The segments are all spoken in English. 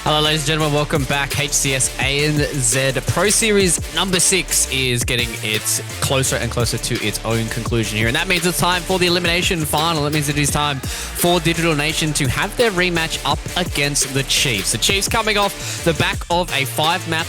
Hello ladies and gentlemen, welcome back. HCS ANZ Pro Series number 6 is getting its closer and closer to its own conclusion here. And that means it's time for the elimination final. That means it is time for Digital Nation to have their rematch up against the Chiefs. The Chiefs coming off the back of a 5-map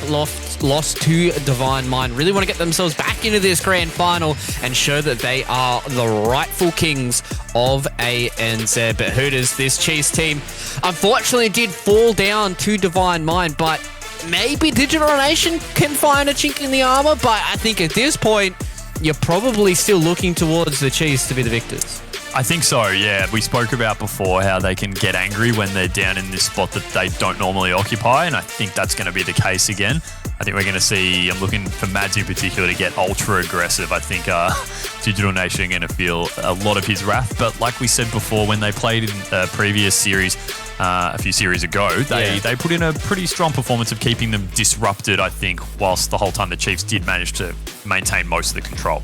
loss to Divine Mind. Really want to get themselves back into this grand final and show that they are the rightful kings of ANZ. But Hooters, this Chiefs team, unfortunately did fall down to Divine Mind, but maybe Digital Nation can find a chink in the armor. But I think at this point, you're probably still looking towards the Chiefs to be the victors. I think so, yeah. We spoke about before how they can get angry when they're down in this spot that they don't normally occupy, and I think that's going to be the case again. I think we're going to see, I'm looking for Madsy in particular to get ultra aggressive. I think Digital Nation are going to feel a lot of his wrath, but like we said before, when they played in a previous series, a few series ago, they put in a pretty strong performance of keeping them disrupted, I think, whilst the whole time the Chiefs did manage to maintain most of the control.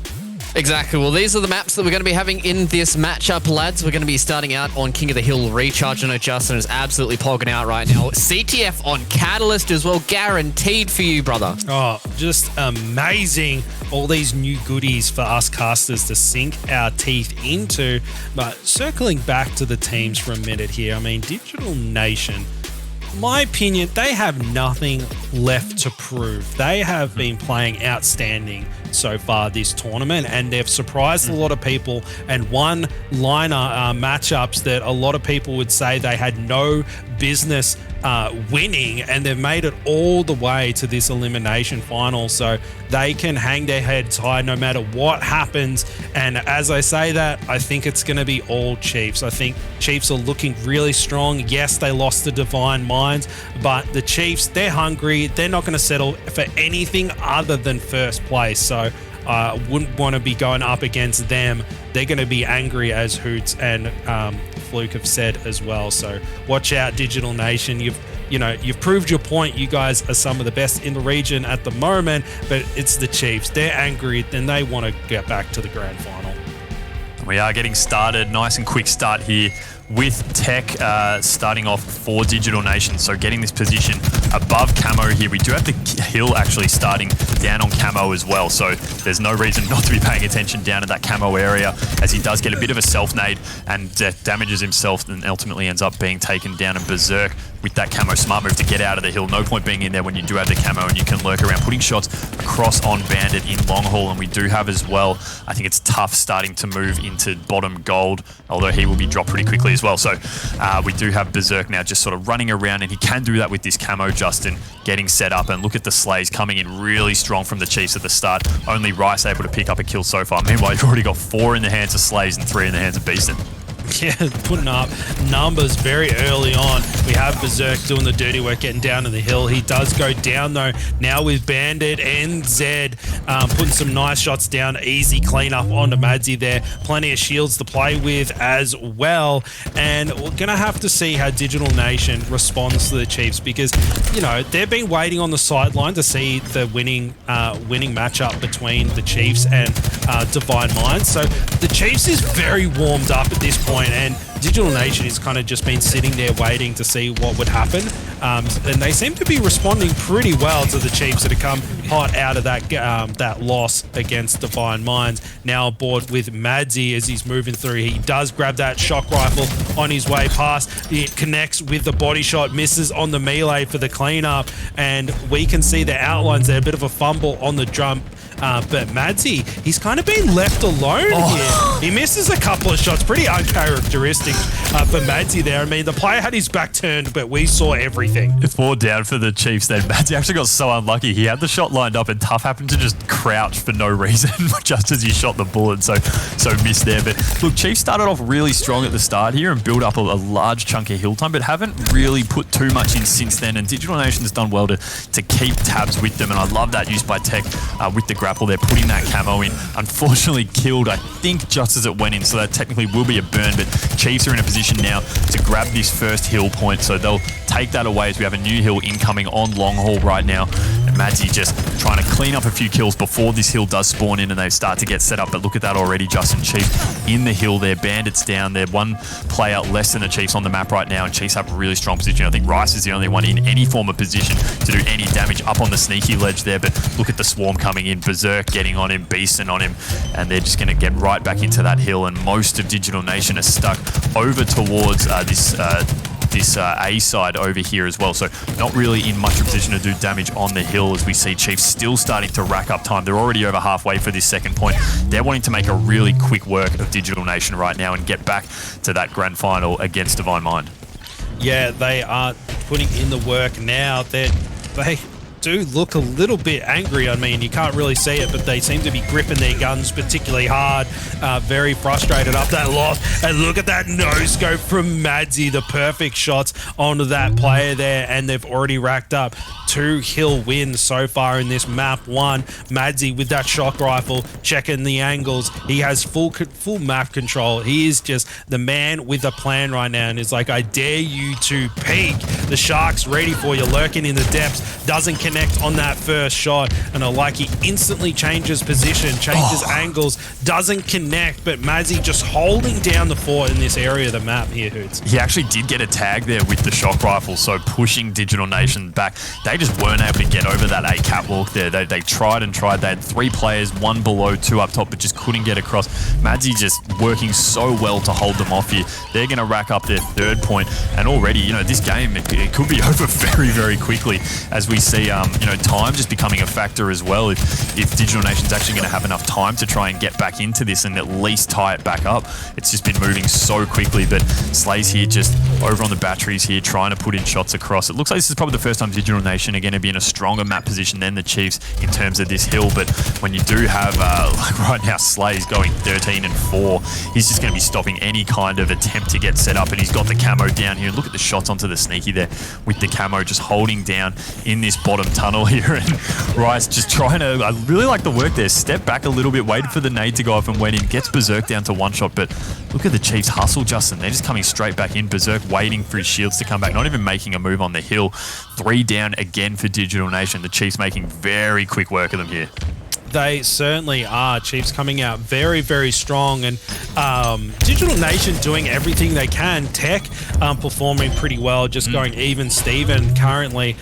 Exactly. Well, these are the maps that we're going to be having in this matchup, lads. We're going to be starting out on King of the Hill Recharge. I know Justin is absolutely pogging out right now. CTF on Catalyst as well, guaranteed for you, brother. Oh, just amazing. All these new goodies for us casters to sink our teeth into. But circling back to the teams for a minute here, I mean, Digital Nation, my opinion, they have nothing left to prove. They have been playing outstanding so far this tournament, and they've surprised a lot of people and won liner matchups that a lot of people would say they had no business winning, and they've made it all the way to this elimination final, so they can hang their heads high no matter what happens. And as I say that, I think it's going to be all Chiefs. I think Chiefs are looking really strong. Yes, they lost to Divine Minds, but the Chiefs, they're hungry. They're not going to settle for anything other than first place, so I wouldn't want to be going up against them. They're going to be angry, as Hoots and Fluke have said as well. So watch out, Digital Nation. You've proved your point. You guys are some of the best in the region at the moment, but it's the Chiefs. They're angry, and they want to get back to the grand final. We are getting started. Nice and quick start here with Tech starting off for Digital Nation. So getting this position above camo here. We do have the hill actually starting down on camo as well. So there's no reason not to be paying attention down in that camo area, as he does get a bit of a self-nade and damages himself and ultimately ends up being taken down in BZIIRK with that camo smart move to get out of the hill. No point being in there when you do have the camo and you can lurk around, putting shots across on Bandit in long haul. And we do have as well, I think it's Tough starting to move into bottom gold, although he will be dropped pretty quickly as well. So we do have BZIIRK now just sort of running around, and he can do that with this camo, Justin, getting set up. And look at the Slayz coming in really strong from the Chiefs at the start. Only Wryce able to pick up a kill so far. Meanwhile, you've already got 4 in the hands of Slayz and 3 in the hands of Beastn. Yeah, putting up numbers very early on. We have BZIIRK doing the dirty work, getting down to the hill. He does go down though. Now with Bandit and Zed putting some nice shots down. Easy cleanup onto Madsy there. Plenty of shields to play with as well. And we're going to have to see how Digital Nation responds to the Chiefs, because, you know, they've been waiting on the sideline to see the winning matchup between the Chiefs and Divine Minds. So the Chiefs is very warmed up at this point, and Digital Nation has kind of just been sitting there waiting to see what would happen. And they seem to be responding pretty well to the Chiefs that have come hot out of that loss against Divine Minds. Now aboard with Madsy as he's moving through. He does grab that shock rifle on his way past. It connects with the body shot, misses on the melee for the cleanup, and we can see the outlines there. A bit of a fumble on the jump. But Madsy, he's kind of been left alone here. He misses a couple of shots, pretty uncharacteristic for Madsy there. I mean, the player had his back turned, but we saw everything. It's 4 down for the Chiefs then. Madsy actually got so unlucky. He had the shot lined up, and Tough happened to just crouch for no reason just as he shot the bullet, so missed there. But look, Chiefs started off really strong at the start here and built up a large chunk of hill time, but haven't really put too much in since then. And Digital Nation's done well to keep tabs with them, and I love that use by Tech with the grapple there, putting that camo in. Unfortunately killed, I think, just as it went in, so that technically will be a burn. But Chiefs are in a position now to grab this first hill point, so they'll take take that away as we have a new hill incoming on long haul right now. And Madsy just trying to clean up a few kills before this hill does spawn in and they start to get set up. But look at that already, Justin. Chiefs in the hill there. Bandits down there. One player less than the Chiefs on the map right now, and Chiefs have a really strong position. I think Wryce is the only one in any form of position to do any damage up on the sneaky ledge there. But look at the swarm coming in. BZIIRK getting on him, Beastn on him, and they're just going to get right back into that hill. And most of Digital Nation are stuck over towards this A side over here as well. So not really in much position to do damage on the hill as we see Chiefs still starting to rack up time. They're already over halfway for this second point. They're wanting to make a really quick work of Digital Nation right now and get back to that grand final against Divine Mind. Yeah, they are putting in the work now. They do look a little bit angry. I mean, you can't really see it, but they seem to be gripping their guns particularly hard. Very frustrated up that loss. And look at that no-scope from Madsy. The perfect shots onto that player there, and they've already racked up 2 hill wins so far in this map 1. Madsy with that shock rifle, checking the angles. He has full map control. He is just the man with a plan right now, and is like, I dare you to peek. The Shark's ready for you, lurking in the depths. Doesn't connect on that first shot, and I like he instantly changes position, changes angles, doesn't connect, but Madsy just holding down the fort in this area of the map here, Hoots. He actually did get a tag there with the shock rifle, so pushing Digital Nation back. They just weren't able to get over that A catwalk there. They tried and tried. They had 3 players, 1 below, 2 up top, but just couldn't get across. Madsy just working so well to hold them off here. They're going to rack up their 3rd point, and already, you know, this game, it could be over very, very quickly as we see, you know, time just becoming a factor as well. If Digital Nation's actually going to have enough time to try and get back into this and at least tie it back up. It's just been moving so quickly, but Slayz here just over on the batteries here trying to put in shots across. It looks like this is probably the first time Digital Nation are going to be in a stronger map position than the Chiefs in terms of this hill, but when you do have, like right now, Slayz going 13 and 4, he's just going to be stopping any kind of attempt to get set up, and he's got the camo down here. Look at the shots onto the sneaky there with the camo just holding down in this bottom tunnel here, and Wryce just trying to, I really like the work there, step back a little bit, waited for the nade to go off and went in, gets BZIIRK down to 1 shot, but look at the Chiefs hustle, Justin. They're just coming straight back in. BZIIRK waiting for his shields to come back, not even making a move on the hill. 3 down again for Digital Nation. The Chiefs making very quick work of them here. They certainly are. Chiefs coming out very, very strong, and Digital Nation doing everything they can. Tech performing pretty well, just going even Steven currently,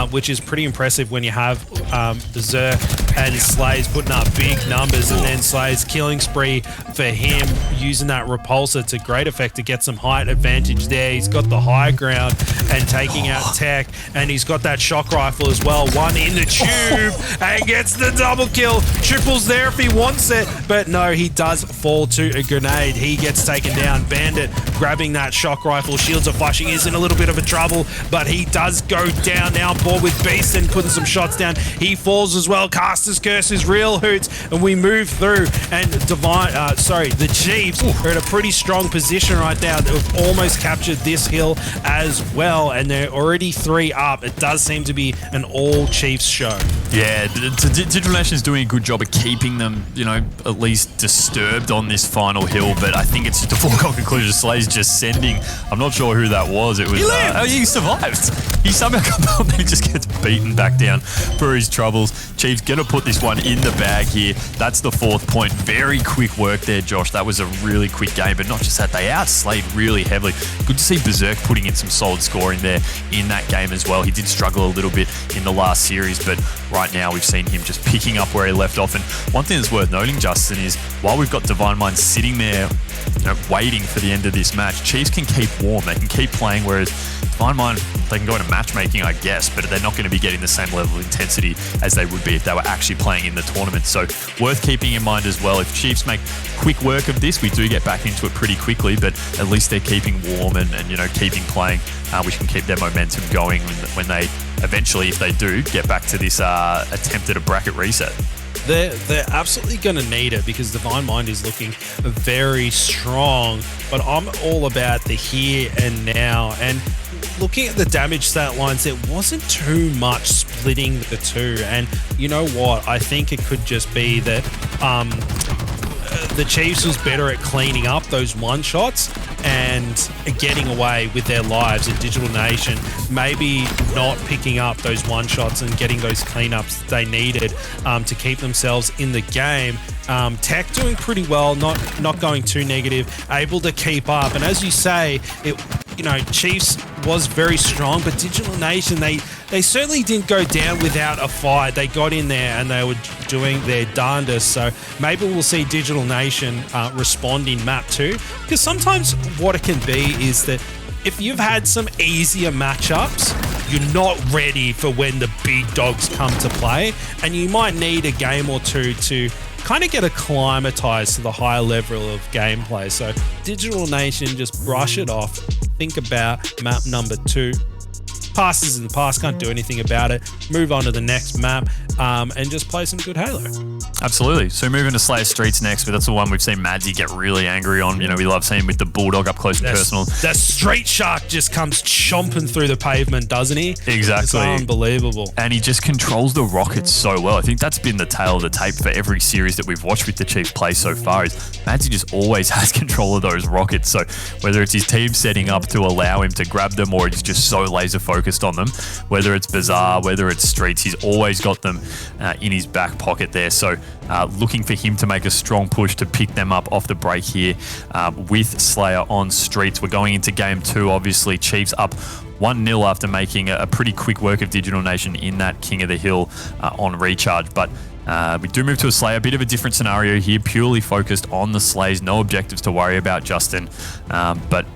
which is pretty impressive when you have BZIIRK and Slayz putting up big numbers, and then Slayz killing spree for him, using that repulsor to great effect to get some height advantage there. He's got the high ground and taking out Tech, and he's got that shock rifle as well. 1 in the tube and gets the double kill. Triples there if he wants it, but no, he does fall to a grenade. He gets taken down. Bandit grabbing that shock rifle. Shields are flashing. He's in a little bit of a trouble, but he does go down now. Board with Beastn putting some shots down. He falls as well. Caster's Curse is real, Hoots, and we move through, and the Chiefs are in a pretty strong position right now. They've almost captured this hill as well, and they're already 3 up. It does seem to be an all Chiefs show. Yeah, Digital Nation is doing a good job of keeping them, you know, at least disturbed on this final hill, but I think it's just a foregone conclusion. Slayz just sending, I'm not sure who that was. It was, he survived. He somehow comes up and he just gets beaten back down for his troubles. Chiefs gonna put this one in the bag here. That's the 4th point. Very quick work there, Josh. That was a really quick game, but not just that, they outslayed really heavily. Good to see BZIIRK putting in some solid scoring there in that game as well. He did struggle a little bit in the last series, but right now we've seen him just picking up where he left off. And one thing that's worth noting, Justin, is while we've got Divine Mind sitting there, you know, waiting for the end of this match, Chiefs can keep warm. They can keep playing, whereas Divine Mind, they can go into matchmaking, I guess, but they're not going to be getting the same level of intensity as they would be if they were actually playing in the tournament. So worth keeping in mind as well. If Chiefs make quick work of this, we do get back into it pretty quickly, but at least they're keeping warm and you know, keeping playing, which can keep their momentum going when they eventually, if they do, get back to this attempt at a bracket reset. They're absolutely going to need it because Divine Mind is looking very strong, but I'm all about the here and now. And looking at the damage stat lines, there wasn't too much splitting the two. And you know what? I think it could just be that the Chiefs was better at cleaning up those 1 shots, and getting away with their lives, and Digital Nation maybe not picking up those one-shots and getting those cleanups they needed to keep themselves in the game. Tech doing pretty well, not going too negative, able to keep up. And as you say, Chiefs was very strong, but Digital Nation, they certainly didn't go down without a fight. They got in there and they were doing their darndest. So maybe we'll see Digital Nation respond in map 2, because sometimes what it can be is that if you've had some easier matchups, you're not ready for when the big dogs come to play, and you might need a game or two to kind of get acclimatized to the higher level of gameplay. So Digital Nation, just brush it off. Think about map number 2. Past is in the past, can't do anything about it. Move on to the next map and just play some good Halo. Absolutely. So moving to Slayz Streets next, but that's the one we've seen Madsy get really angry on. We love seeing him with the Bulldog up close and personal. That Street Shark just comes chomping through the pavement, doesn't he? Exactly. It's unbelievable. And he just controls the rockets so well. I think that's been the tail of the tape for every series that we've watched with the Chiefs play so far, is Madsy just always has control of those rockets. So whether it's his team setting up to allow him to grab them, or he's just so laser focused on them, whether it's BZIIRK, whether it's Streets, he's always got them in his back pocket there. So looking for him to make a strong push to pick them up off the break here with Slayer on Streets. We're going into game 2, obviously. Chiefs up 1-0 after making a pretty quick work of Digital Nation in that King of the Hill on Recharge. But we do move to a Slayer, a bit of a different scenario here, purely focused on the Slayz, no objectives to worry about, Justin. But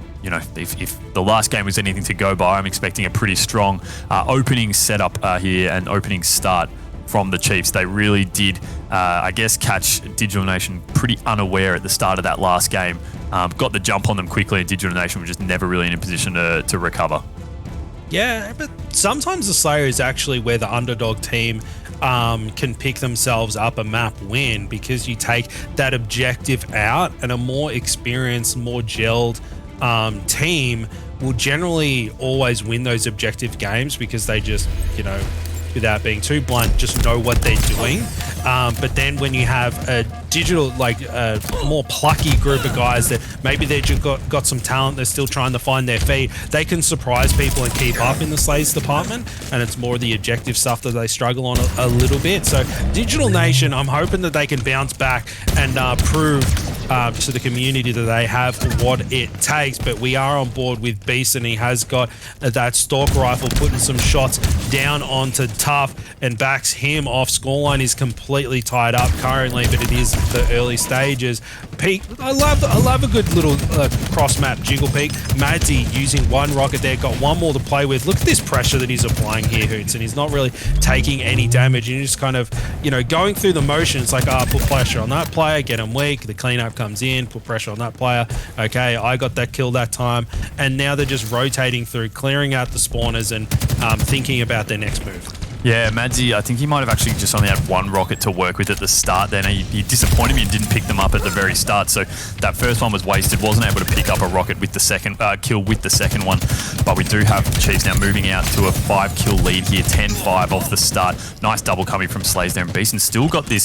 if the last game was anything to go by, I'm expecting a pretty strong opening setup here and opening start from the Chiefs. They really did, catch Digital Nation pretty unaware at the start of that last game. Got the jump on them quickly, and Digital Nation was just never really in a position to recover. Yeah, but sometimes the Slayer is actually where the underdog team can pick themselves up a map win, because you take that objective out, and a more experienced, more gelled team will generally always win those objective games, because they just, without being too blunt, just know what they're doing. But then when you have a digital, a more plucky group of guys that maybe they just got some talent, they're still trying to find their feet, they can surprise people and keep up in the Slayz department, and it's more the objective stuff that they struggle on a little bit. So Digital Nation, I'm hoping that they can bounce back and prove to the community that they have what it takes. But we are on board with Beastn, and he has got that Stalker Rifle, putting some shots down onto Tough and backs him off. Scoreline is completely tied up currently, but it is the early stages. Peak, I love a good little cross map jiggle peek. Madsy using one rocket there, got one more to play with. Look at this pressure that he's applying here, Hoots, and he's not really taking any damage, and he's just kind of going through the motions, like put pressure on that player, get him weak, the cleanup comes in, put pressure on that player. Okay, I got that kill that time, and now they're just rotating through, clearing out the spawners and thinking about their next move. Yeah, Madsy, I think he might have actually just only had one rocket to work with at the start there. He disappointed me and didn't pick them up at the very start, so that first one was wasted. Wasn't able to pick up a rocket with the second kill with the second one. But we do have Chiefs now moving out to a 5-kill lead here, 10-5 off the start. Nice double coming from Slayz there, and Beastn still got this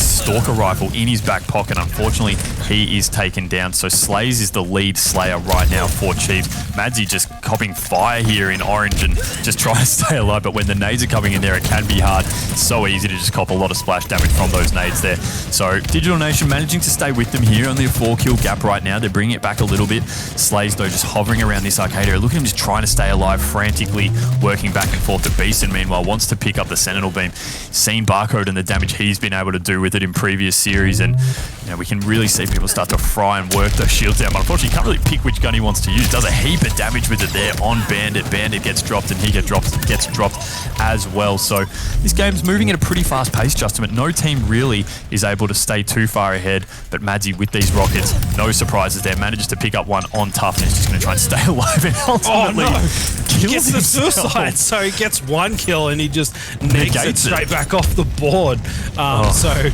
Stalker Rifle in his back pocket. Unfortunately, he is taken down, so Slayz is the lead Slayer right now for Chiefs. Madsy just copping fire here in orange and just trying to stay alive, but when the nades are coming in there, it can be hard. It's so easy to just cop a lot of splash damage from those nades there. So Digital Nation managing to stay with them here, only a 4-kill gap right now. They're bringing it back a little bit. Slayz, though, just hovering around this arcade area. Look at him just trying to stay alive, frantically working back and forth to Beastn. Meanwhile, wants to pick up the Sentinel Beam. Seen Barcode and the damage he's been able to do with it in previous series, and we can really see people start to fry and work those shields down. But unfortunately, you can't really pick which gun he wants to use. Does a heap of damage with it there on Bandit. Bandit gets dropped, and he gets dropped as well. So this game's moving at a pretty fast pace, Justin, but no team really is able to stay too far ahead. But Madsy with these rockets, no surprises there, manages to pick up one on Tough, and he's just going to try and stay alive and ultimately he gets the suicide. So he gets one kill and he just negates it straight back off the board. So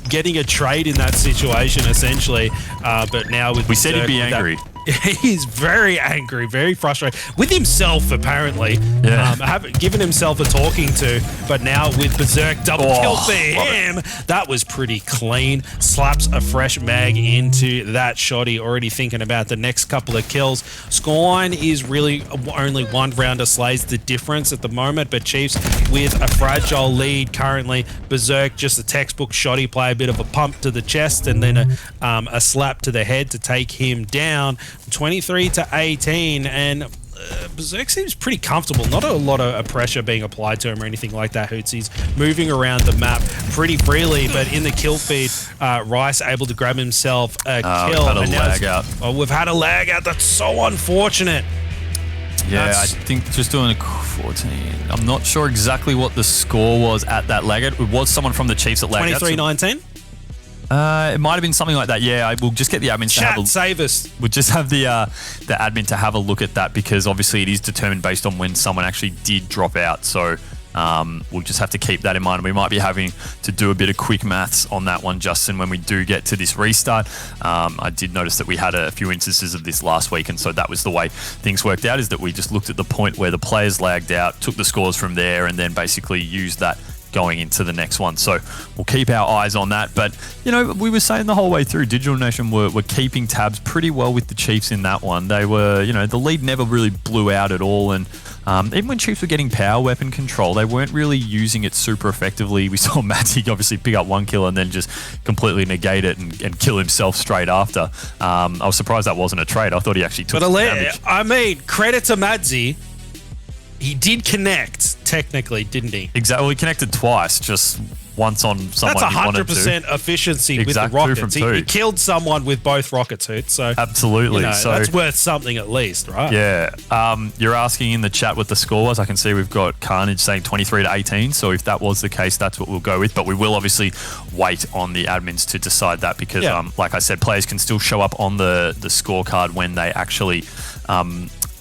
getting a trade in that situation essentially. But now with we said he'd be angry. He's very angry, very frustrated with himself, apparently. Yeah. Given himself a talking to, but now with BZIIRK double kill for him, that was pretty clean. Slaps a fresh mag into that shotty, already thinking about the next couple of kills. Scoreline is really only one round of Slayz the difference at the moment, but Chiefs with a fragile lead currently. BZIIRK just a textbook shotty play, a bit of a pump to the chest and then a slap to the head to take him down. 23-18, and BZIIRK seems pretty comfortable. Not a lot of pressure being applied to him or anything like that. He's moving around the map pretty freely, but in the kill feed, Wryce able to grab himself a kill. We've had a lag out. Oh, we've had a lag out. That's so unfortunate. Yeah, I think just doing a 14. I'm not sure exactly what the score was at that lag out. It was someone from the Chiefs that lagged out. 23-19? It might have been something like that. Yeah, we'll just get the admins to have a save us. We'll just have the admin to have a look at that, because obviously it is determined based on when someone actually did drop out. So we'll just have to keep that in mind. We might be having to do a bit of quick maths on that one, Justin, when we do get to this restart. I did notice that we had a few instances of this last week, and so that was the way things worked out, is that we just looked at the point where the players lagged out, took the scores from there, and then basically used that going into the next one. So we'll keep our eyes on that. But, you know, we were saying the whole way through, Digital Nation were keeping tabs pretty well with the Chiefs in that one. They were, you know, the lead never really blew out at all. And even when Chiefs were getting power weapon control, they weren't really using it super effectively. We saw Madsy obviously pick up one kill and then just completely negate it and kill himself straight after. I was surprised that wasn't a trade. I thought he actually took damage. I mean, credit to Madsy. He did connect, technically, didn't he? Exactly. Well, he connected twice, just once on someone That's he wanted to. 100% efficiency with the rockets. He killed someone with both rockets, Hoot. So absolutely. You know, so that's worth something at least, right? Yeah. You're asking in the chat what the score was. I can see we've got Carnage saying 23-18. So if that was the case, that's what we'll go with. But we will obviously wait on the admins to decide that, because, like I said, players can still show up on the scorecard when they actually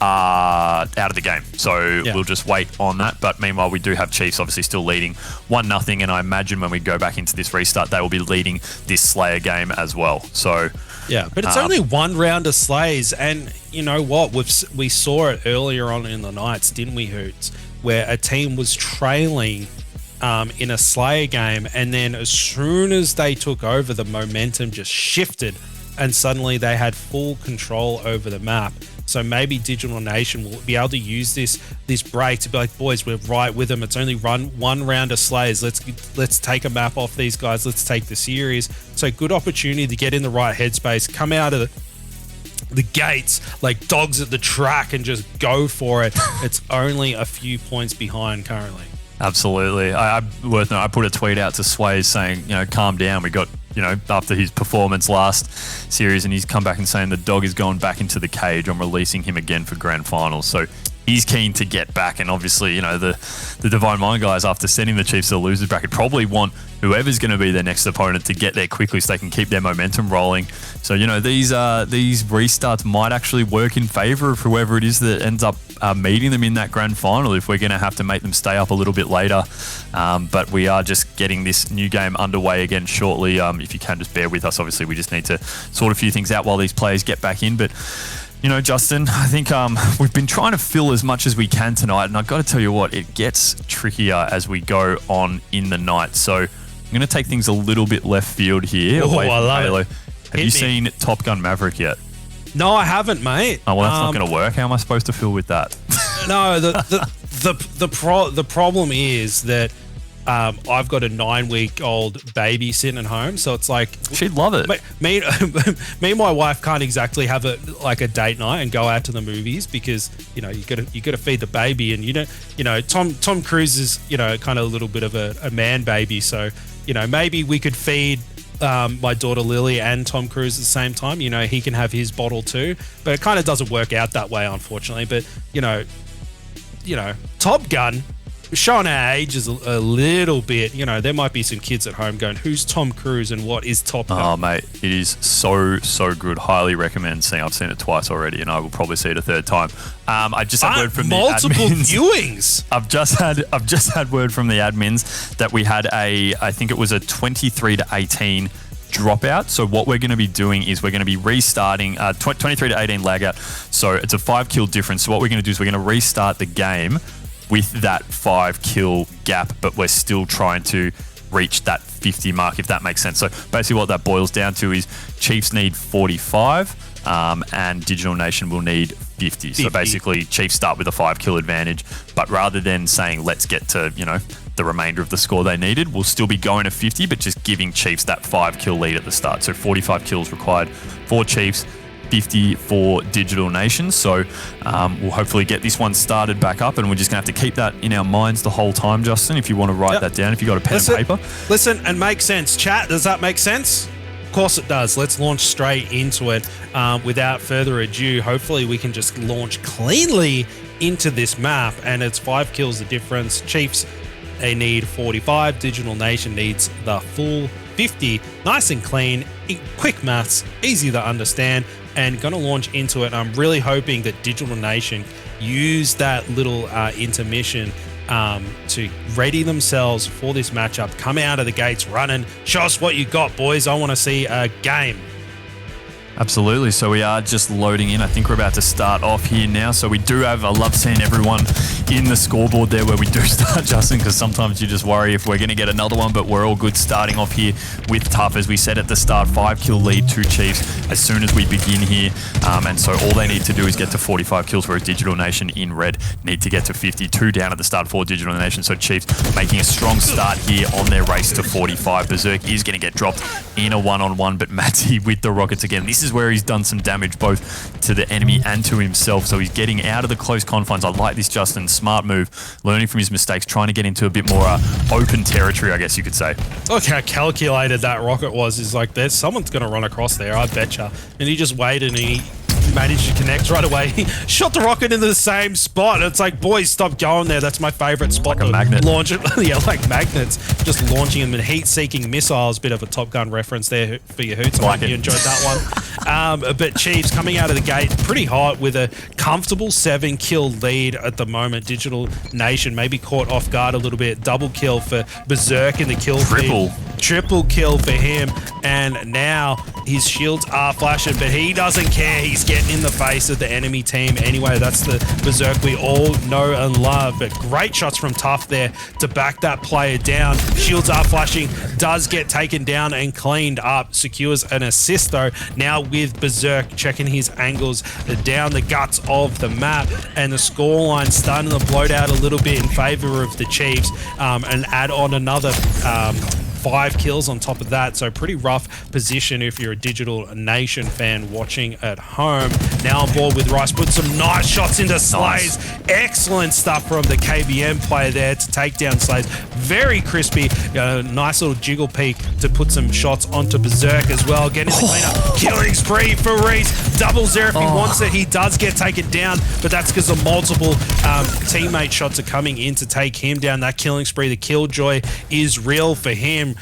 are out of the game. So we'll just wait on that. But meanwhile, we do have Chiefs obviously still leading 1-0, and I imagine when we go back into this restart, they will be leading this Slayer game as well. So yeah, but it's only one round of Slayz, and you know what? We saw it earlier on in the nights, didn't we, Hoots? Where a team was trailing in a Slayer game, and then as soon as they took over, the momentum just shifted, and suddenly they had full control over the map. So maybe Digital Nation will be able to use this break to be like, boys, we're right with them. It's only one round of Slayz. Let's take a map off these guys. Let's take the series. So good opportunity to get in the right headspace, come out of the gates like dogs at the track and just go for it. It's only a few points behind currently. Absolutely. I put a tweet out to Slayz saying, you know, calm down. We got, you know, after his performance last series, and he's come back and saying the dog is going back into the cage. I'm releasing him again for grand finals. So he's keen to get back, and obviously, you know, the Divine Mind guys, after sending the Chiefs to the losers bracket, probably want whoever's going to be their next opponent to get there quickly so they can keep their momentum rolling. So, you know, these restarts might actually work in favor of whoever it is that ends up meeting them in that grand final, if we're going to have to make them stay up a little bit later. But we are just getting this new game underway again shortly. If you can just bear with us, obviously we just need to sort a few things out while these players get back in. But you know, Justin, I think we've been trying to fill as much as we can tonight, and I've got to tell you what, it gets trickier as we go on in the night. So I'm going to take things a little bit left field here. Oh, I love Halo. it. Have you seen Top Gun Maverick yet? No, I haven't, mate. Oh, well, that's not going to work. How am I supposed to feel with that? No, the problem is that I've got a 9-week-old baby sitting at home, so it's like she'd love it. Me and my wife can't exactly have a date night and go out to the movies, because you know you got to feed the baby, and you know Tom Cruise is, you know, kind of a little bit of a man baby, so you know maybe we could feed my daughter Lily and Tom Cruise at the same time. You know, he can have his bottle too, but it kind of doesn't work out that way, unfortunately. But you know, Top Gun, showing our ages a little bit, you know, there might be some kids at home going, who's Tom Cruise and what is Top Gun? Oh, mate, it is so good. Highly recommend seeing. I've seen it twice already, and I will probably see it a third time. I just had word from multiple the admins. viewings. I've just had word from the admins that we had I think it was a 23-18 dropout. So what we're going to be doing is we're going to be restarting 23 to 18 lag out. So it's a 5 kill difference. So what we're going to do is we're going to restart the game with that 5 kill gap, but we're still trying to reach that 50 mark, if that makes sense. So basically what that boils down to is Chiefs need 45 and Digital Nation will need 50. So basically Chiefs start with a 5 kill advantage, but rather than saying let's get to, you know, the remainder of the score they needed, we'll still be going to 50, but just giving Chiefs that 5 kill lead at the start. So 45 kills required for Chiefs, 50 for Digital Nation. So we'll hopefully get this one started back up, and we're just going to have to keep that in our minds the whole time, Justin, if you want to write that down, if you got a pen and paper. Listen, and make sense. Chat, does that make sense? Of course it does. Let's launch straight into it. Without further ado, hopefully we can just launch cleanly into this map, and it's 5 kills the difference. Chiefs, they need 45. Digital Nation needs the full 50. Nice and clean, quick maths, easy to understand, and going to launch into it. I'm really hoping that Digital Nation use that little intermission to ready themselves for this matchup. Come out of the gates running. Show us what you got, boys. I want to see a game. Absolutely. So we are just loading in. I think we're about to start off here now. So we do have, I love seeing everyone in the scoreboard there where we do start, Justin, because sometimes you just worry if we're going to get another one, but we're all good starting off here with Tough. As we said at the start, 5 kill lead to Chiefs as soon as we begin here. And so all they need to do is get to 45 kills, whereas Digital Nation in red need to get to 52 down at the start for Digital Nation. So Chiefs making a strong start here on their race to 45. BZIIRK is going to get dropped in a one-on-one, but Madsy with the rockets again. This is where he's done some damage both to the enemy and to himself. So he's getting out of the close confines. I like this, Justin. Smart move, learning from his mistakes, trying to get into a bit more open territory, I guess you could say. Look how calculated that rocket was. Is like, there's someone's going to run across there, I betcha. And he just waited and he managed to connect right away. He shot the rocket into the same spot. It's like, boys, stop going there. That's my favorite spot. Like a magnet. Launch it. Yeah, like magnets. Just launching them in heat-seeking missiles. Bit of a Top Gun reference there for your hoots. I hope you enjoyed that one. But Chiefs coming out of the gate pretty hot with a comfortable 7-kill lead at the moment. Digital Nation maybe caught off guard a little bit. Double kill for BZIIRK in the kill feed. Triple kill for him. And now his shields are flashing, but he doesn't care. He's getting in the face of the enemy team anyway. That's the BZIIRK we all know and love. But great shots from Tough there to back that player down. Shields are flashing, does get taken down and cleaned up. Secures an assist though. Now with BZIIRK checking his angles down the guts of the map, and the scoreline starting to bloat out a little bit in favor of the Chiefs, and add on another 5 kills on top of that. So pretty rough position if you're a Digital Nation fan watching at home. Now on board with Wryce, put some nice shots into Slayz. Excellent stuff from the KBM player there to take down Slayz. Very crispy. Nice little jiggle peek to put some shots onto BZIIRK as well. Getting the cleanup. Killing spree for Wryce. Double zero if he wants it. He does get taken down, but that's because the multiple teammate shots are coming in to take him down. That killing spree, the killjoy is real for him.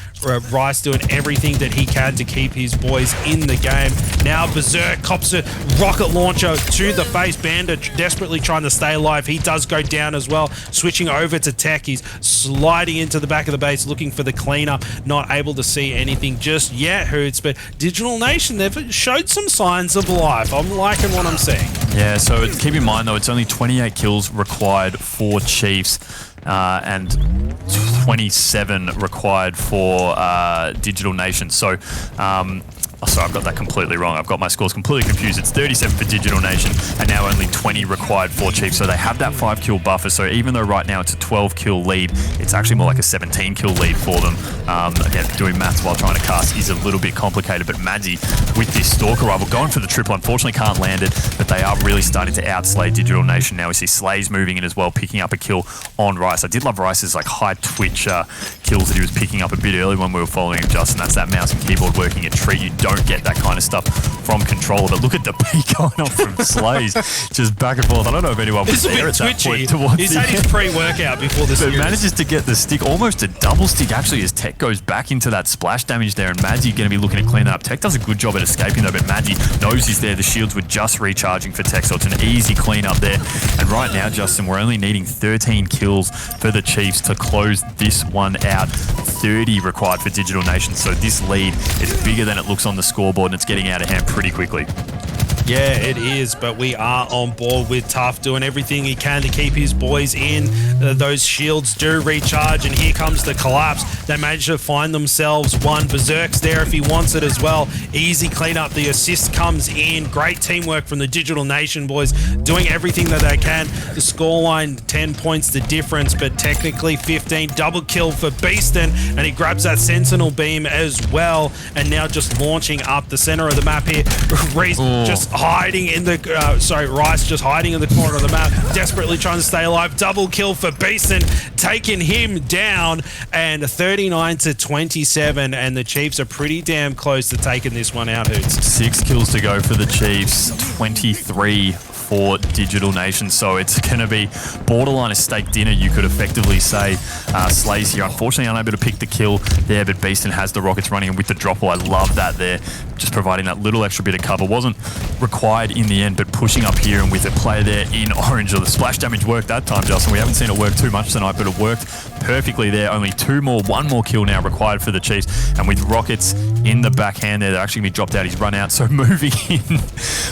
Wryce doing everything that he can to keep his boys in the game. Now BZIIRK cops a rocket launcher to the face. Bandit desperately trying to stay alive. He does go down as well. Switching over to Tech. He's sliding into the back of the base looking for the cleanup. Not able to see anything just yet, Hoots. But Digital Nation, they've showed some signs of life. I'm liking what I'm seeing. Yeah, so keep in mind though, it's only 28 kills required for Chiefs. And 27 required for Digital Nation. So, sorry, I've got that completely wrong. I've got my scores completely confused. It's 37 for Digital Nation and now only 20 required for Chiefs. So they have that 5-kill buffer. So even though right now it's a 12-kill lead, it's actually more like a 17-kill lead for them. Again, doing maths while trying to cast is a little bit complicated, but Madsy with this Stalker rival going for the triple, unfortunately can't land it, but they are really starting to outslay Digital Nation. Now we see Slayz moving in as well, picking up a kill on Wryce. I did love Wryce's like high twitch kills that he was picking up a bit early when we were following him, Justin. That's that mouse and keyboard working a treat. You don't get that kind of stuff from control. But look at the peak going off from Slayz, just back and forth. I don't know if anyone was there at that point towards He's the had his pre-workout before the series. But manages to get the stick, almost a double stick actually, as Tech goes back into that splash damage there, and Madsy going to be looking to clean that up. Tech does a good job at escaping though, but Madsy knows he's there. The shields were just recharging for Tech, so it's an easy clean up there. And right now, Justin, we're only needing 13 kills for the Chiefs to close this one out. 30 required for Digital Nation, so this lead is bigger than it looks on the scoreboard, and it's getting out of hand pretty quickly. Yeah, it is, but we are on board with Tough, doing everything he can to keep his boys in. Those shields do recharge, and here comes the collapse. They manage to find themselves one. BZIIRK's there if he wants it as well. Easy cleanup. The assist comes in. Great teamwork from the Digital Nation boys, doing everything that they can. The scoreline, 10 points the difference, but technically 15. Double kill for Beastn, and he grabs that Sentinel beam as well, and now just launching up the center of the map here. Wryce just hiding in the Wryce just hiding in the corner of the map, desperately trying to stay alive. Double kill for Beastn, taking him down, and 39-27, and the Chiefs are pretty damn close to taking this one out, Hoots. 6 kills to go for the Chiefs, 23 for Digital Nation, so it's going to be borderline a steak dinner, you could effectively say. Slayz here, unfortunately unable to pick the kill there, but Beastn has the rockets running, and with the drop, I love that there, just providing that little extra bit of cover. Wasn't required in the end, but pushing up here, and with a player there in orange, the splash damage worked that time, Justin. We haven't seen it work too much tonight, but it worked perfectly there. Only one more kill now required for the Chiefs, and with rockets in the backhand there, they're actually going to be dropped out. He's run out, so moving in.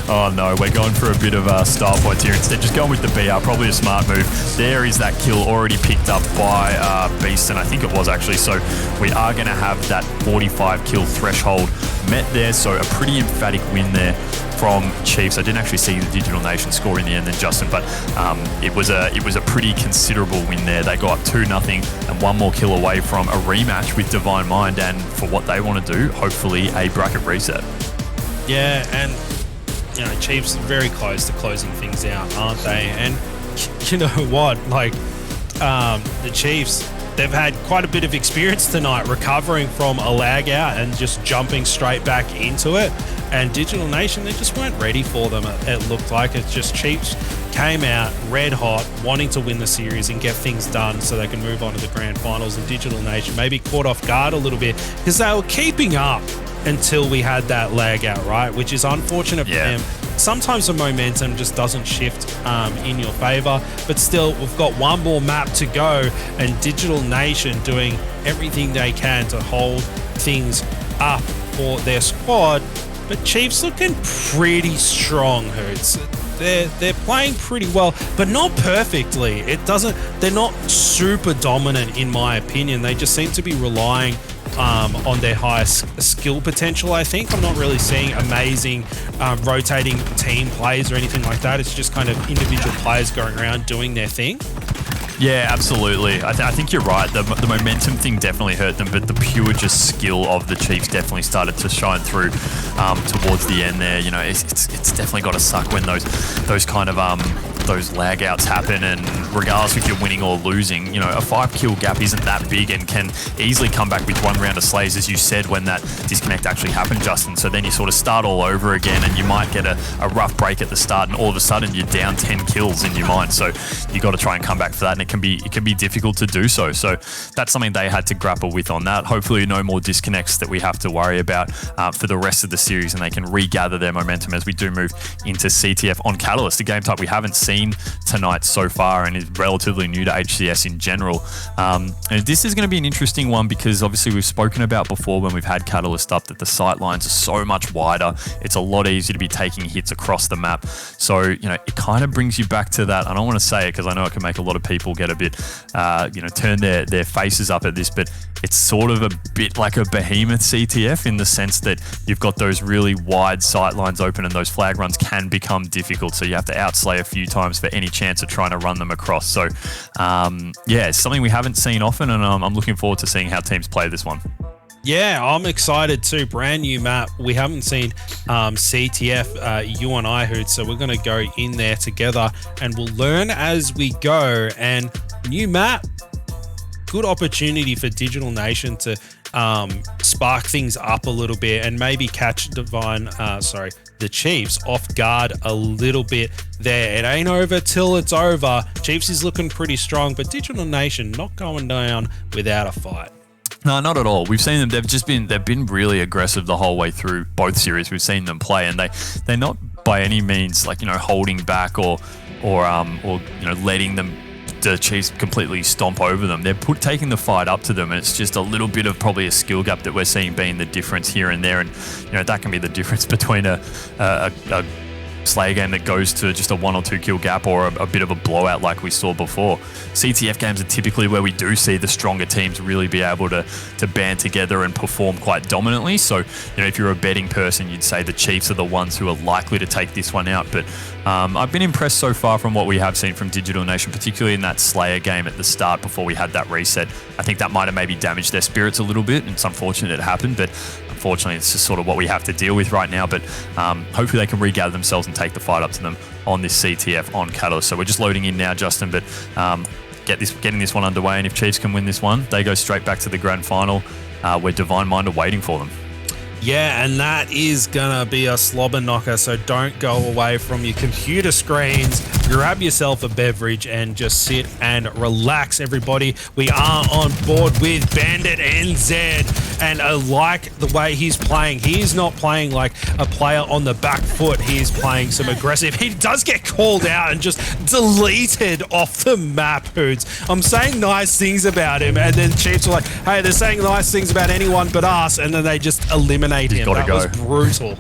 Oh no, we're going for a bit of style points here. Instead, just going with the BR, probably a smart move. There is that kill already picked up by Beastn, I think it was actually. So we are going to have that 45 kill threshold met there, so a pretty emphatic win there from Chiefs. I didn't actually see the Digital Nation score in the end then, Justin, but it was a pretty considerable win there. They got up 2-0 and one more kill away from a rematch with Divine Mind, and for what they want to do, hopefully a bracket reset. Yeah, and you know, Chiefs are very close to closing things out, aren't they? And you know what, like the Chiefs, they've had quite a bit of experience tonight recovering from a lag out and just jumping straight back into it. And Digital Nation, they just weren't ready for them, it looked like. It's just Chiefs came out red hot, wanting to win the series and get things done so they can move on to the grand finals. And Digital Nation maybe caught off guard a little bit because they were keeping up until we had that lag out, right? Which is unfortunate for them. Sometimes the momentum just doesn't shift in your favor, but still, we've got one more map to go, and Digital Nation doing everything they can to hold things up for their squad. But Chiefs looking pretty strong, Hoots. They're playing pretty well, but not perfectly. They're not super dominant in my opinion. They just seem to be relying on their highest skill potential, I think. I'm not really seeing amazing rotating team plays or anything like that. It's just kind of individual players going around doing their thing. Yeah, absolutely. I think you're right. The momentum thing definitely hurt them, but the pure just skill of the Chiefs definitely started to shine through towards the end there. You know, it's definitely got to suck when those kind of those lag outs happen, and regardless if you're winning or losing, you know, a 5-kill gap isn't that big and can easily come back with one round of Slayz, as you said, when that disconnect actually happened, Justin. So then you sort of start all over again, and you might get a rough break at the start, and all of a sudden you're down 10 kills in your mind. So you got to try and come back for that, and it can be difficult to do so. So that's something they had to grapple with on that. Hopefully no more disconnects that we have to worry about for the rest of the series, and they can regather their momentum as we do move into CTF on Catalyst, a game type we haven't seen tonight so far and is relatively new to HCS in general. And this is going to be an interesting one because obviously we've spoken about before when we've had Catalyst up that the sight lines are so much wider. It's a lot easier to be taking hits across the map. So, you know, it kind of brings you back to that. I don't want to say it because I know it can make a lot of people get a bit, turn their faces up at this, but it's sort of a bit like a behemoth CTF in the sense that you've got those really wide sight lines open and those flag runs can become difficult. So you have to outslay a few times for any chance of trying to run them across. So, it's something we haven't seen often, and I'm looking forward to seeing how teams play this one. Yeah, I'm excited too. Brand new map. We haven't seen CTF, you and I, Hoot, so we're going to go in there together and we'll learn as we go. And new map, good opportunity for Digital Nation to spark spark things up a little bit and maybe catch the Chiefs off guard a little bit there. It ain't over till it's over. Chiefs is looking pretty strong, but Digital Nation not going down without a fight. No, not at all. We've seen them. They've been really aggressive the whole way through both series. We've seen them play, and they're not by any means like holding back or letting the Chiefs completely stomp over them. They're taking the fight up to them, and it's just a little bit of probably a skill gap that we're seeing being the difference here and there. And that can be the difference between a Slayer game that goes to just a 1 or 2 kill gap or a bit of a blowout like we saw before. CTF games are typically where we do see the stronger teams really be able to band together and perform quite dominantly. So, if you're a betting person, you'd say the Chiefs are the ones who are likely to take this one out. But I've been impressed so far from what we have seen from Digital Nation, particularly in that Slayer game at the start before we had that reset. I think that might have maybe damaged their spirits a little bit, and it's unfortunate it happened, but unfortunately it's just sort of what we have to deal with right now. But hopefully they can regather themselves and take the fight up to them on this CTF on Catalyst. So we're just loading in now, Justin, but getting this one underway, and if Chiefs can win this one, they go straight back to the grand final where Divine Mind are waiting for them. Yeah, and that is gonna be a slobber knocker, so don't go away from your computer screens. Grab yourself a beverage and just sit and relax, everybody. We are on board with Bandit NZ, and I like the way he's playing. He is not playing like a player on the back foot. He is playing some aggressive. He does get called out and just deleted off the map, Hoots. I'm saying nice things about him, and then Chiefs are like, hey, they're saying nice things about anyone but us, and then they just eliminate him. That was brutal.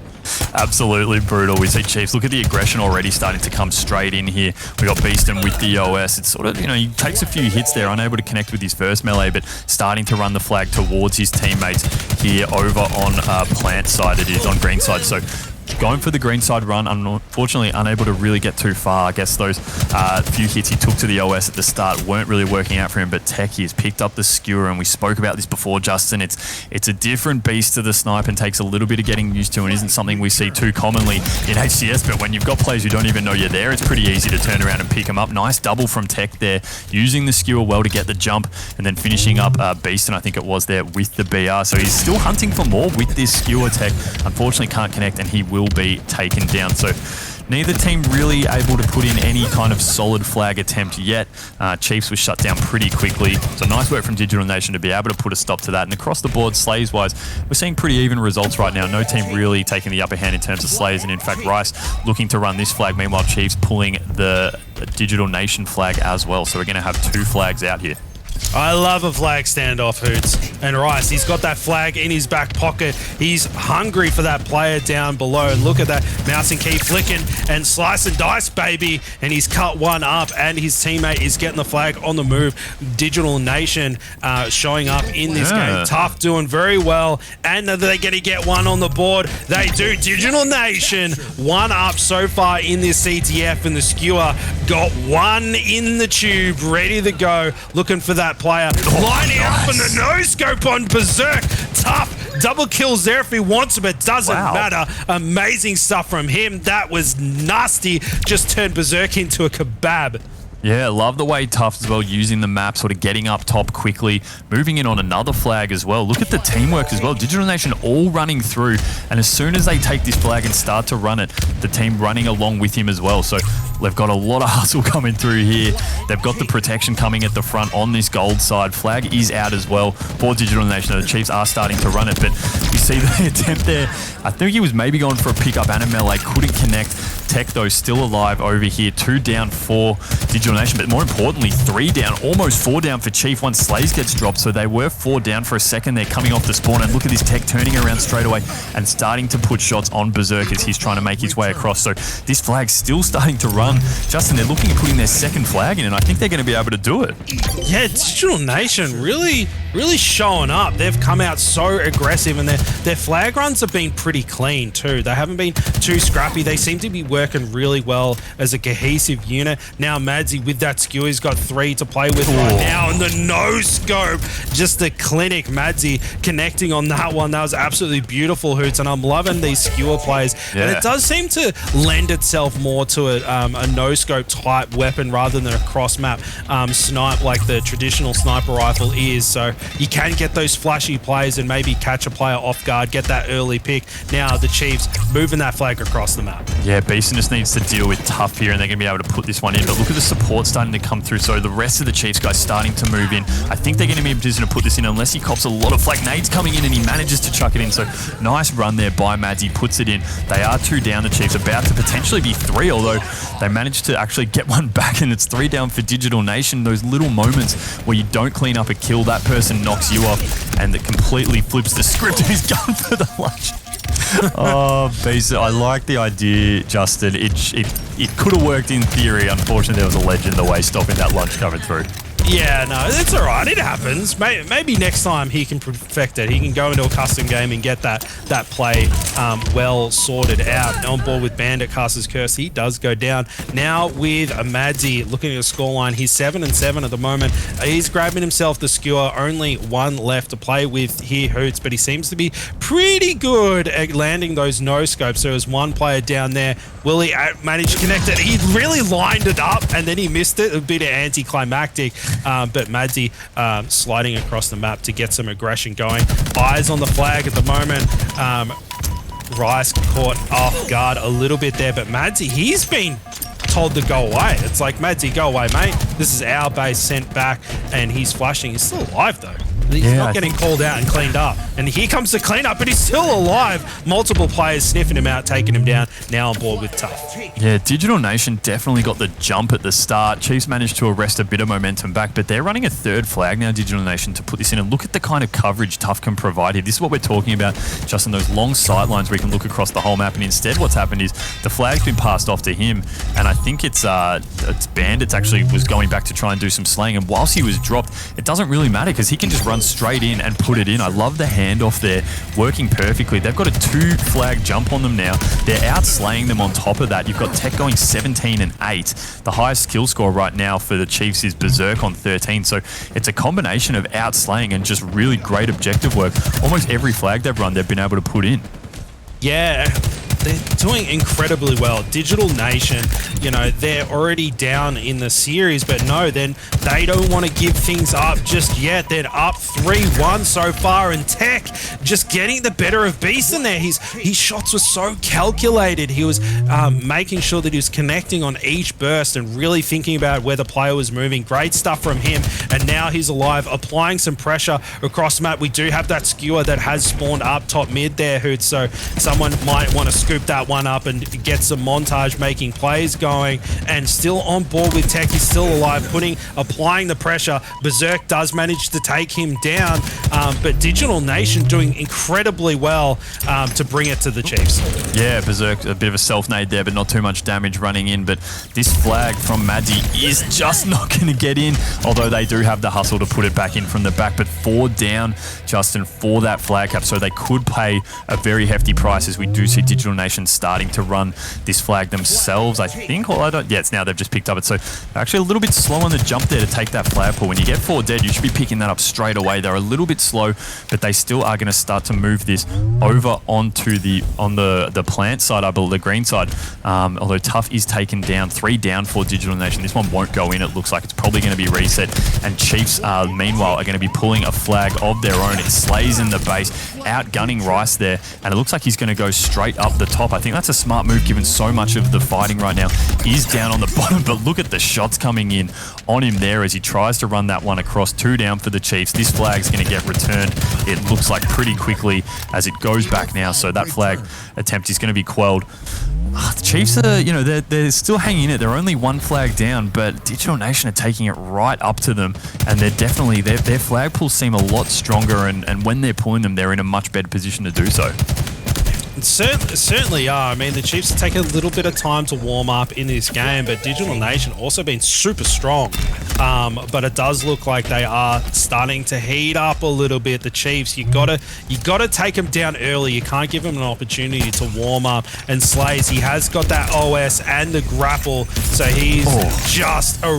Absolutely brutal. We see Chiefs. Look at the aggression already starting to come straight in here. We got Beastn with the OS. It's sort of, he takes a few hits there, unable to connect with his first melee, but starting to run the flag towards his teammates here over on plant side. It is on green side. So going for the green side run, unfortunately unable to really get too far. I guess those few hits he took to the OS at the start weren't really working out for him, but Tech has picked up the skewer, and we spoke about this before, Justin. It's a different beast to the snipe and takes a little bit of getting used to, and isn't something we see too commonly in HCS, but when you've got players who don't even know you're there, it's pretty easy to turn around and pick them up. Nice double from Tech there, using the skewer well to get the jump, and then finishing up Beastn, I think it was there, with the BR. So he's still hunting for more with this skewer. Tech unfortunately can't connect, and he will be taken down. So neither team really able to put in any kind of solid flag attempt yet. Chiefs was shut down pretty quickly. So nice work from Digital Nation to be able to put a stop to that. And across the board, Slayz wise, we're seeing pretty even results right now. No team really taking the upper hand in terms of Slayz. And in fact, Wryce looking to run this flag. Meanwhile, Chiefs pulling the Digital Nation flag as well. So we're going to have 2 flags out here. I love a flag standoff, Hoots. And Wryce, he's got that flag in his back pocket. He's hungry for that player down below. And look at that mouse and key flicking and slice and dice, baby. And he's cut one up, and his teammate is getting the flag on the move. Digital Nation showing up in this game. Tough doing very well. And are they going to get one on the board? They do. Digital Nation, 1 up so far in this CTF, and the skewer got 1 in the tube, ready to go. Looking for that player, lining up on the no-scope on BZIIRK. Tough double kills there if he wants it, but doesn't matter. Amazing stuff from him. That was nasty. Just turned BZIIRK into a kebab. Yeah, love the way Tough as well, using the map, sort of getting up top quickly, moving in on another flag as well. Look at the teamwork as well. Digital Nation all running through, and as soon as they take this flag and start to run it, the team running along with him as well. So they've got a lot of hustle coming through here. They've got the protection coming at the front on this gold side. Flag is out as well for Digital Nation. The Chiefs are starting to run it, but you see the attempt there. I think he was maybe going for a pickup and a melee, couldn't connect. Tech, though, still alive over here. 2 down for Digital Nation, but more importantly, 3 down, almost 4 down for Chief once Slayz gets dropped. So they were 4 down for a second. They're coming off the spawn, and look at this Tech turning around straight away and starting to put shots on BZIIRK as he's trying to make his way across. So this flag's still starting to run. Justin, they're looking at putting their 2nd flag in, and I think they're going to be able to do it. Yeah, Digital Nation really showing up. They've come out so aggressive, and their flag runs have been pretty clean too. They haven't been too scrappy. They seem to be working really well as a cohesive unit. Now Madsy Madsy with that skewer. He's got 3 to play with right now. And the no-scope, just the clinic. Madsy connecting on that one. That was absolutely beautiful, Hoots. And I'm loving these skewer plays. Yeah. And it does seem to lend itself more to a no-scope type weapon rather than a cross-map snipe like the traditional sniper rifle is. So you can get those flashy plays and maybe catch a player off guard, get that early pick. Now the Chiefs moving that flag across the map. Yeah, Beastn just needs to deal with Tough here, and they're going to be able to put this one in. But look at the support starting to come through. So the rest of the Chiefs guys starting to move in. I think they're going to be in position to put this in unless he cops a lot of flag nades coming in and he manages to chuck it in. So nice run there by Madsy, puts it in. They are 2 down, the Chiefs, about to potentially be 3, although they managed to actually get one back, and it's 3 down for Digital Nation. Those little moments where you don't clean up a kill, that person knocks you off, and it completely flips the script of his gun for the lunch. Oh, Beastn, I like the idea, Justin. It could have worked in theory. Unfortunately, there was a ledge in the way stopping that lunch coming through. Yeah, no, it's all right. It happens. Maybe next time he can perfect it. He can go into a custom game and get that play well sorted out. And on board with Bandit, Caster's Curse, he does go down. Now with Madsy looking at the scoreline, he's 7-7 at the moment. He's grabbing himself the skewer. Only 1 left to play with here, Hoots, but he seems to be pretty good at landing those no-scopes. So there's 1 player down there. Will he manage to connect it? He really lined it up and then he missed it. A bit anticlimactic. But Madsy sliding across the map to get some aggression going. Eyes on the flag at the moment. Wryce caught off guard a little bit there, but Madsy, he's been told to go away. It's like, Madsy, go away, mate. This is our base, sent back, and he's flashing. He's still alive, though. He's not getting called out and cleaned up. And here comes the cleanup, but he's still alive. Multiple players sniffing him out, taking him down. Now on board with Tough. Yeah, Digital Nation definitely got the jump at the start. Chiefs managed to arrest a bit of momentum back, but they're running a 3rd flag now, Digital Nation, to put this in. And look at the kind of coverage Tough can provide here. This is what we're talking about, just in those long sight lines where you can look across the whole map. And instead what's happened is the flag's been passed off to him. And I think it's Bandit actually was going back to try and do some slaying. And whilst he was dropped, it doesn't really matter because he can just run straight in and put it in. I love the handoff there, working perfectly. They've got a 2 flag jump on them now. They're out slaying them on top of that. You've got Tech going 17-8. The highest kill score right now for the Chiefs is BZIIRK on 13. So it's a combination of out slaying and just really great objective work. Almost every flag they've run, they've been able to put in. Yeah, they're doing incredibly well. Digital Nation, they're already down in the series, but no, then they don't want to give things up just yet. They're up 3-1 so far, and Tech just getting the better of Beastn there. His shots were so calculated. He was making sure that he was connecting on each burst and really thinking about where the player was moving. Great stuff from him, and now he's alive, applying some pressure across the map. We do have that skewer that has spawned up top mid there, Hoots, so someone might want to scoop that one up and get some montage making plays going. And still on board with Tech. He's still alive, applying the pressure. BZIIRK does manage to take him down, but Digital Nation doing incredibly well to bring it to the Chiefs. Yeah, BZIIRK, a bit of a self-nade there, but not too much damage running in. But this flag from Madsy is just not going to get in, although they do have the hustle to put it back in from the back. But 4 down, Justin, for that flag cap, so they could pay a very hefty price, as we do see Digital Nation starting to run this flag themselves, I think. Well, I don't. Yeah, it's now they've just picked up it. So actually a little bit slow on the jump there to take that flag pull. When you get 4 dead, you should be picking that up straight away. They're a little bit slow, but they still are going to start to move this over onto the plant side, I believe, the green side. Although Tough is taken down, 3 down for Digital Nation. This one won't go in. It looks like it's probably going to be reset. And Chiefs, meanwhile, are going to be pulling a flag of their own. It Slayz in the base, outgunning Wryce there, and it looks like he's going to go straight up the top. I think that's a smart move, given so much of the fighting right now is down on the bottom. But look at the shots coming in on him there as he tries to run that one across. 2 down for the Chiefs. This flag's going to get returned, it looks like, pretty quickly as it goes back now. So that flag attempt is going to be quelled. The Chiefs are, they're still hanging in it. They're only 1 flag down, but Digital Nation are taking it right up to them, and they're definitely, their flag pulls seem a lot stronger, and when they're pulling them, they're in a much better position to do so. Certainly are. I mean, the Chiefs have taken a little bit of time to warm up in this game, but Digital Nation also been super strong. But it does look like they are starting to heat up a little bit. The Chiefs, you gotta take them down early. You can't give them an opportunity to warm up. And Slayz, he has got that OS and the grapple, so he's just a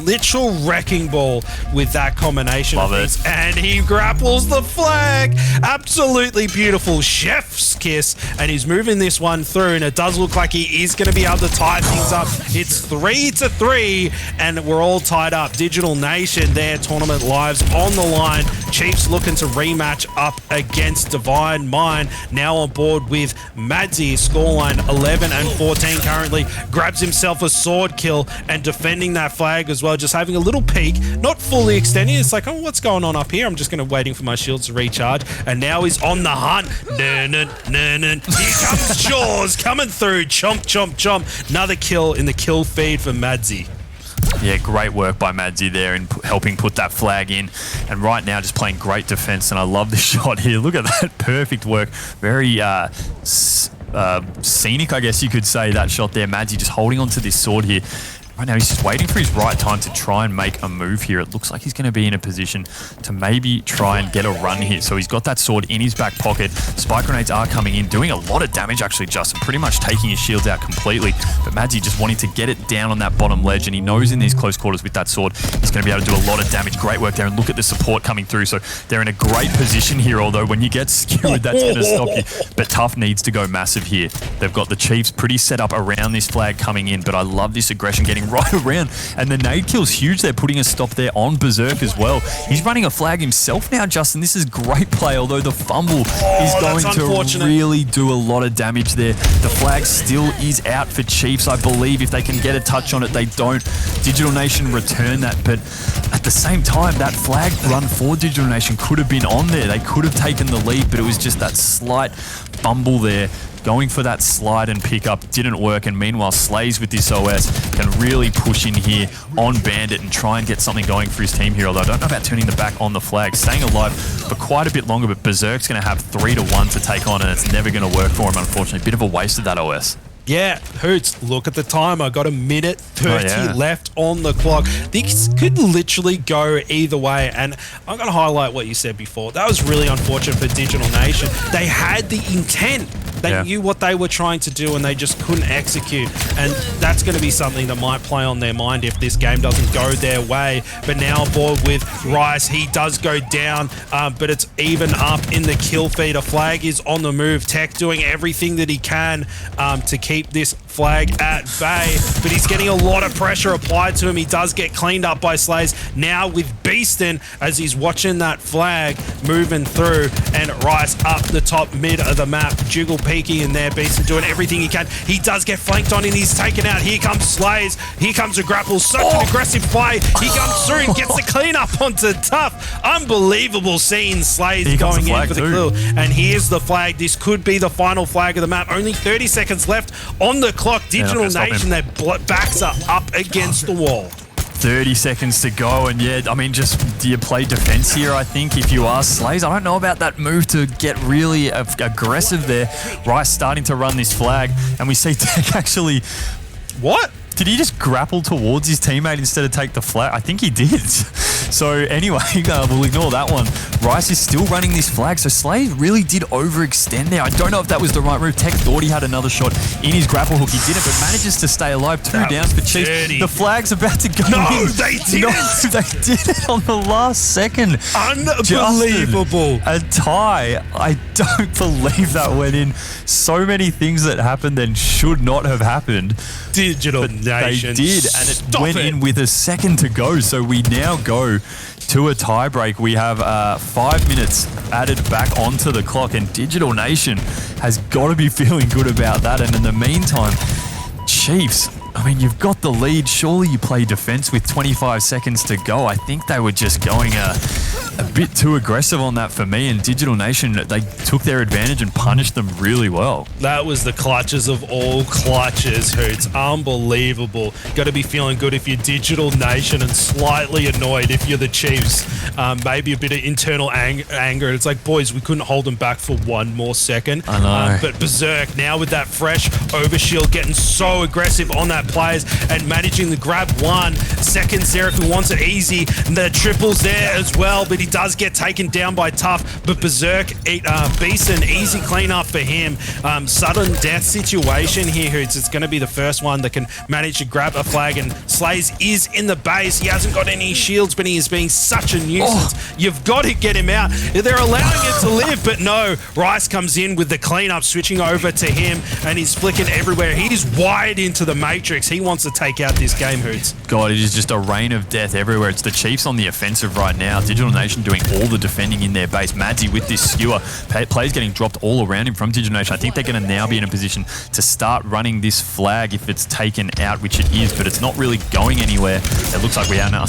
literal wrecking ball with that combination Love of it. things. And he grapples the flag. Absolutely beautiful. Chef's kiss. And he's moving this one through, and it does look like he is going to be able to tie things up. It's 3-3, and we're all tied up. Digital Nation, their tournament lives on the line. Chiefs looking to rematch up against Divine Mind. Now on board with Madsy, scoreline 11-14 currently. Grabs himself a sword kill and defending that flag as well. Just having a little peek, not fully extending. It's like, oh, what's going on up here? I'm just going to waiting for my shields to recharge. And now he's on the hunt. Here comes Jaws coming through. Chomp, chomp, chomp. Another kill in the kill feed for Madsy. Yeah, great work by Madsy there in helping put that flag in. And right now just playing great defense. And I love the shot here. Look at that. Perfect work. Very scenic, I guess you could say, that shot there. Madsy just holding onto this sword here. Right now, he's just waiting for his right time to try and make a move here. It looks like he's going to be in a position to maybe try and get a run here. So he's got that sword in his back pocket. Spike grenades are coming in, doing a lot of damage, actually, Justin. Pretty much taking his shields out completely. But Madsy just wanting to get it down on that bottom ledge, and he knows in these close quarters with that sword, he's going to be able to do a lot of damage. Great work there, and look at the support coming through. So they're in a great position here, although when you get skewered, that's going to stop you. But Tough needs to go massive here. They've got the Chiefs pretty set up around this flag coming in, but I love this aggression getting right around. And the nade kill's huge. They're putting a stop there on BZIIRK as well. He's running a flag himself now, Justin. This is great play, although the fumble is going to really do a lot of damage there. The flag still is out for Chiefs, I believe. If they can get a touch on it, they don't. Digital Nation return that, but at the same time, that flag run for Digital Nation could have been on there. They could have taken the lead, but it was just that slight fumble there. Going for that slide and pick up didn't work, and meanwhile Slayz with this OS can really push in here on Bandit and try and get something going for his team here, although I don't know about turning the back on the flag. Staying alive for quite a bit longer, but BZIIRK's going to have 3-1 to take on, and it's never going to work for him, unfortunately. Bit of a waste of that OS. Yeah, Hoots, look at the time. I got 1:30 left on the clock. This could literally go either way, and I'm going to highlight what you said before. That was really unfortunate for Digital Nation. They had the intent. They knew what they were trying to do, and they just couldn't execute. And that's going to be something that might play on their mind if this game doesn't go their way. But now aboard with Wryce, he does go down, but it's even up in the kill feed. A flag is on the move. Tech doing everything that he can to keep this flag at bay, but he's getting a lot of pressure applied to him. He does get cleaned up by Slayz. Now with Beastn, as he's watching that flag moving through, and Wryce up the top mid of the map, jiggle peeking in there. Beastn doing everything he can. He does get flanked on, and he's taken out. Here comes Slayz. Here comes a grapple. Such an aggressive play. He comes through and gets the clean up onto Tough. Unbelievable seeing Slayz going in for the kill. And here's the flag. This could be the final flag of the map. Only 30 seconds left on the clock. Digital Nation, their backs are up against the wall. 30 seconds to go, and yeah, I mean, just do you play defense here, I think, if you are Slayz? I don't know about that move to get really aggressive there. Wryce starting to run this flag, and we see Tech actually... What? Did he just grapple towards his teammate instead of take the flag? I think he did. So anyway, we'll ignore that one. Wryce is still running this flag, so Slayz really did overextend there. I don't know if that was the right move. Tech thought he had another shot in his grapple hook. He didn't, but manages to stay alive. 2 downs for Chiefs. The flag's about to go in. No, they didn't. No, they did it on the last second. Unbelievable. Justin, a tie. I don't believe that went in. So many things that happened then should not have happened. Digital Nation. They did, and it went in with a second to go. So we now go to a tiebreak. We have 5 minutes added back onto the clock, and Digital Nation has got to be feeling good about that. And in the meantime, Chiefs, I mean, you've got the lead. Surely you play defense with 25 seconds to go. I think they were just going a bit too aggressive on that for me, and Digital Nation, they took their advantage and punished them really well. That was the clutches of all clutches, Hoots. Unbelievable. Got to be feeling good if you're Digital Nation and slightly annoyed if you're the Chiefs. Maybe a bit of internal anger. It's like, boys, we couldn't hold them back for one more second. I know. But BZIIRK now with that fresh overshield, getting so aggressive on that players and managing to grab 1 second there if he wants it easy. And the triples there as well, but he does get taken down by Tough. But BZIIRK, Beastn, easy cleanup for him. Sudden death situation here, Hoots. It's going to be the first one that can manage to grab a flag, and Slayz is in the base. He hasn't got any shields, but he is being such a nuisance. You've got to get him out. They're allowing it to live, but no. Wryce comes in with the cleanup, switching over to him, and he's flicking everywhere. He's wired into the Matrix. He wants to take out this game, Hoots. God, it is just a rain of death everywhere. It's the Chiefs on the offensive right now. Digital Nation doing all the defending in their base. Madsy with this skewer. Players getting dropped all around him from Digital Nation. I think they're going to now be in a position to start running this flag if it's taken out, which it is, but it's not really going anywhere. It looks like we are now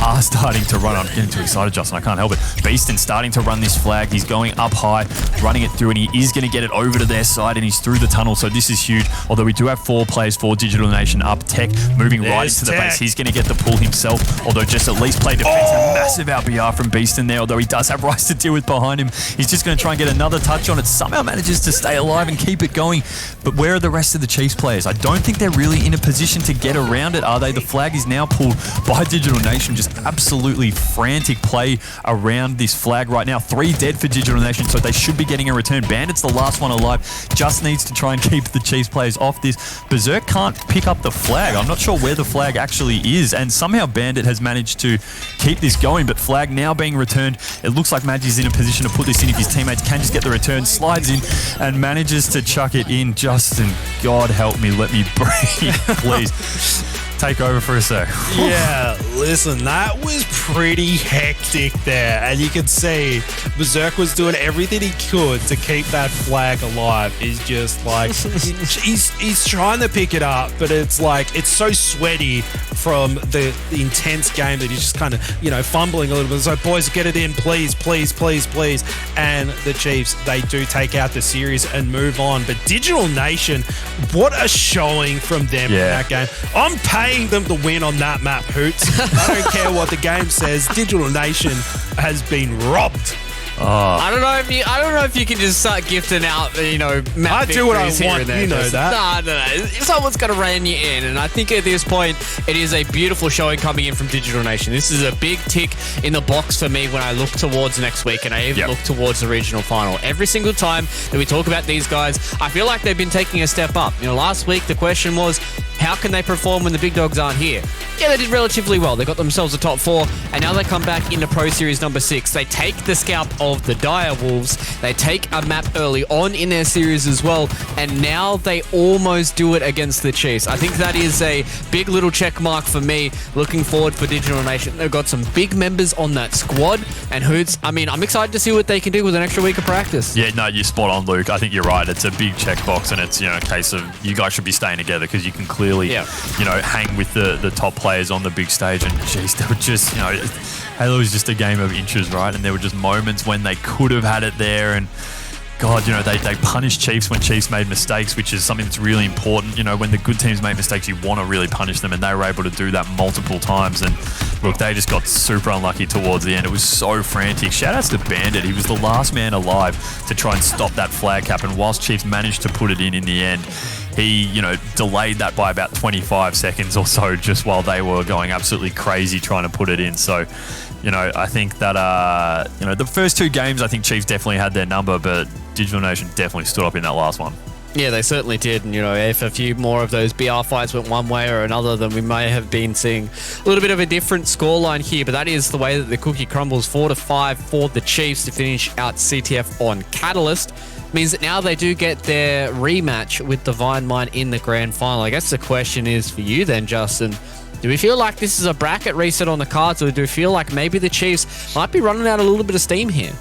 are starting to run. I'm getting too excited, Justin. I can't help it. Beastn starting to run this flag. He's going up high, running it through, and he is going to get it over to their side, and he's through the tunnel, so this is huge. Although we do have 4 players for Digital Nation up. Tech moving right into the base. He's going to get the pull himself, although just at least play defense. A massive out-BR from Beastn there, although he does have Wryce to deal with behind him. He's just going to try and get another touch on it. Somehow manages to stay alive and keep it going. But where are the rest of the Chiefs players? I don't think they're really in a position to get around it, are they? The flag is now pulled by Digital Nation. Just absolutely frantic play around this flag right now. 3 dead for Digital Nation, so they should be getting a return. Bandit's the last one alive. Just needs to try and keep the Chiefs players off this. BZIIRK can't pick up the flag. I'm not sure where the flag actually is, and somehow Bandit has managed to keep this going, but flag now being returned. It looks like Madsy's in a position to put this in if his teammates can just get the return. Slides in and manages to chuck it in. Justin, God help me, let me breathe, please. Take over for a sec. Yeah, listen, that was pretty hectic there. And you can see BZIIRK was doing everything he could to keep that flag alive. He's just like, he's trying to pick it up, but it's like, it's so sweaty from the intense game that he's just kind of, fumbling a little bit. So, boys, get it in, please, please, please, please. And the Chiefs, they do take out the series and move on. But Digital Nation, what a showing from them in that game. I'm paying them to win on that map, Hoots. I don't care what the game says. Digital Nation has been robbed. I don't know if you can just start gifting out, map I do what I want, there, that. No. Someone's got to rein you in, and I think at this point, it is a beautiful showing coming in from Digital Nation. This is a big tick in the box for me when I look towards next week, and I even look towards the regional final. Every single time that we talk about these guys, I feel like they've been taking a step up. Last week, the question was, how can they perform when the big dogs aren't here? Yeah, they did relatively well. They got themselves a top 4, and now they come back into Pro Series number 6. They take the scalp of the Dire Wolves. They take a map early on in their series as well, and now they almost do it against the Chiefs. I think that is a big little check mark for me, looking forward for Digital Nation. They've got some big members on that squad, and Hoots, I'm excited to see what they can do with an extra week of practice. Yeah, no, you're spot on, Luke. I think you're right. It's a big checkbox, and it's, a case of you guys should be staying together because you can clearly, hang with the top players on the big stage. And, geez, they were just, Halo is just a game of inches, right? And there were just moments when they could have had it there, and God, they punish Chiefs when Chiefs made mistakes, which is something that's really important. When the good teams make mistakes, you want to really punish them, and they were able to do that multiple times. And look, they just got super unlucky towards the end. It was so frantic. Shout outs to Bandit. He was the last man alive to try and stop that flag cap, and whilst Chiefs managed to put it in the end, he, delayed that by about 25 seconds or so, just while they were going absolutely crazy trying to put it in. So, I think that, the first 2 games, I think Chiefs definitely had their number, but Digital Nation definitely stood up in that last one. Yeah, they certainly did. And, if a few more of those BR fights went one way or another, then we may have been seeing a little bit of a different scoreline here. But that is the way that the cookie crumbles. 4-5 for the Chiefs to finish out CTF on Catalyst. Means that now they do get their rematch with Divine Mind in the grand final. I guess the question is for you then, Justin. Do we feel like this is a bracket reset on the cards, or do we feel like maybe the Chiefs might be running out a little bit of steam here?